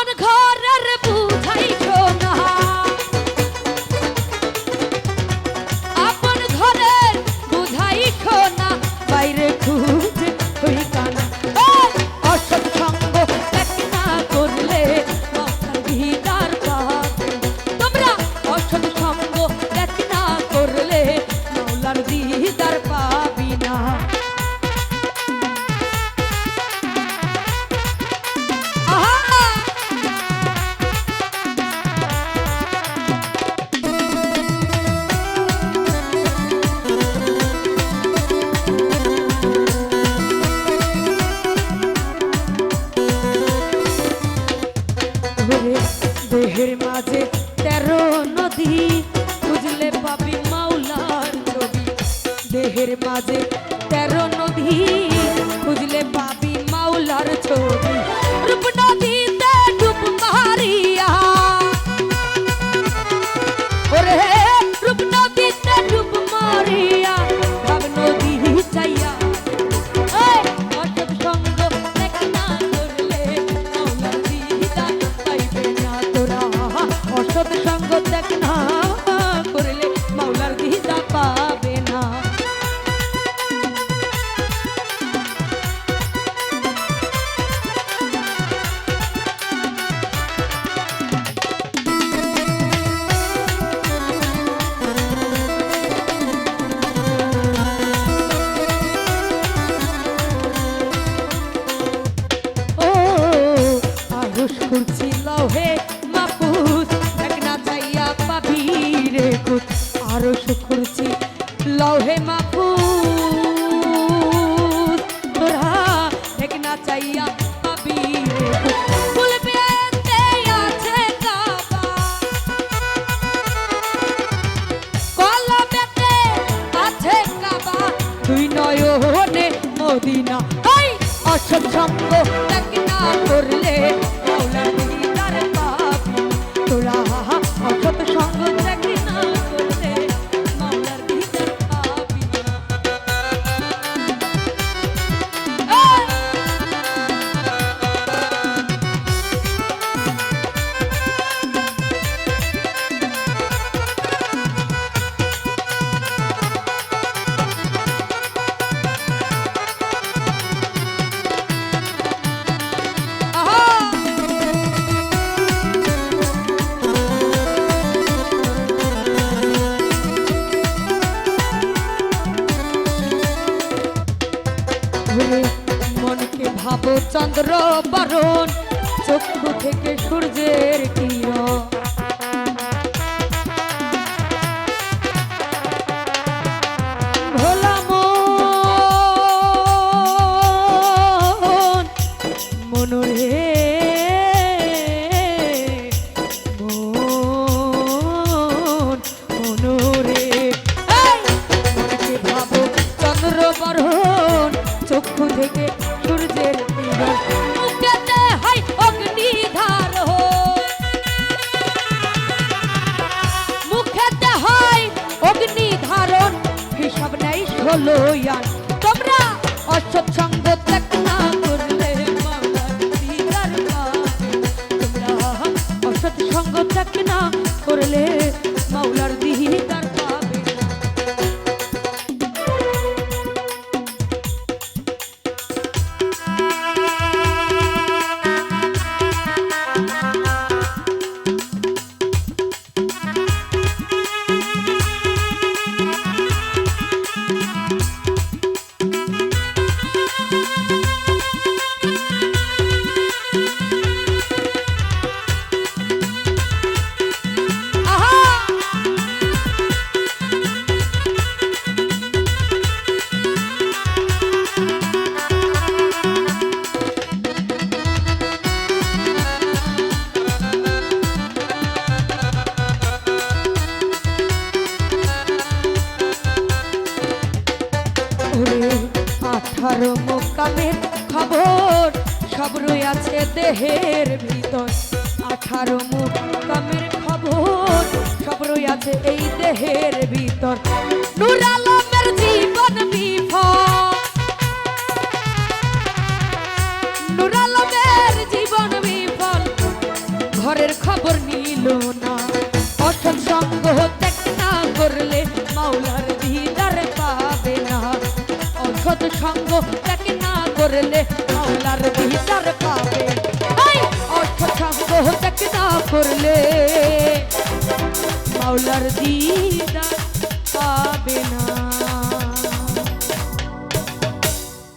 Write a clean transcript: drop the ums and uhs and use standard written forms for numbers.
আপন ঘরের বুঝাইছো না, আপন ঘরের বুঝাইছো না, বাইরে খুঁজে হই কানা। অসৎ সঙ্গ ত্যাগ না করলে মাথার ভিতার পাবে। তোমরা অসৎ সঙ্গ ত্যাগ না করলে মাওলার দিদার পাবি না। দেহের মাঝে 13 নদী খুঁজলে পাবি মাওলার ছবি। দেহের মাঝে 13 নদী খুঁজলে পাবি মাওলার ছবি। রূপ নদীতে ডুব মারিয়া, ওরে রূপ নদীতে ডুব মারিয়া, ভাব নদী চাইয়া। অসৎ সঙ্গ ত্যাগ না করলে মাওলার দিদার পাইবে না তোরা। অসৎ সঙ্গ ত্যাগ না করলে মাওলার দিদার পাবে না। খুঁজছি লৌহে মাহফুজ এক না চাইয়া পাবি রে খুঁজ। আরো খুঁজছি লৌহে মাহফুজ তোরা এক না চাইয়া পাবি রে খুঁজ। ফুলবেতে আছে কাবা, কলবেতে আছে কাবা, দুই নয়নে মদিনা। অসৎ সঙ্গ ত্যাগ না করলে মাওলার দিদার পাবি তোরা। অসৎ সঙ্গ ত্যাগ না করলে মাওলার দিদার পাবি না। মনকে ভাবো চন্দ্র বরণ, চক্ষু থেকে সূর্যের কিরণ। ভোলা মন মনরে মন মনরে। মনকে ভাবো চন্দ্র বরণ, চক্ষু থেকে সূর্যের কিরণ। মুখেতে হয় অগ্নিধারণ, মুখেতে হয় অগ্নিধারণ, হিসাব নেই 16 আন। তোমরা অসৎ সঙ্গ ত্যাগ না করলে মাওলার দিদার পাবে। তোমরা অসৎ সঙ্গ ত্যাগ না করলে মাওলার দিদার পাবে। আঠারো মোকামের খবর সব রয়েছে দেহের ভিতর। 18 মোকামের খবর সব রয়েছে এই দেহের ভিতর। নূর আলমের জীবন বিফল, নূর আলমের জীবন বিফল, পরের খবর নিল না। অসৎ সঙ্গ ত্যাগ না করলে মাওলার দিদার পাবে না। অসৎ সঙ্গ ত্যাগ না করলে মাওলার দিদার পাবে। এই অসৎ সঙ্গ ত্যাগ না করলে মাওলার দিদার পাবে না।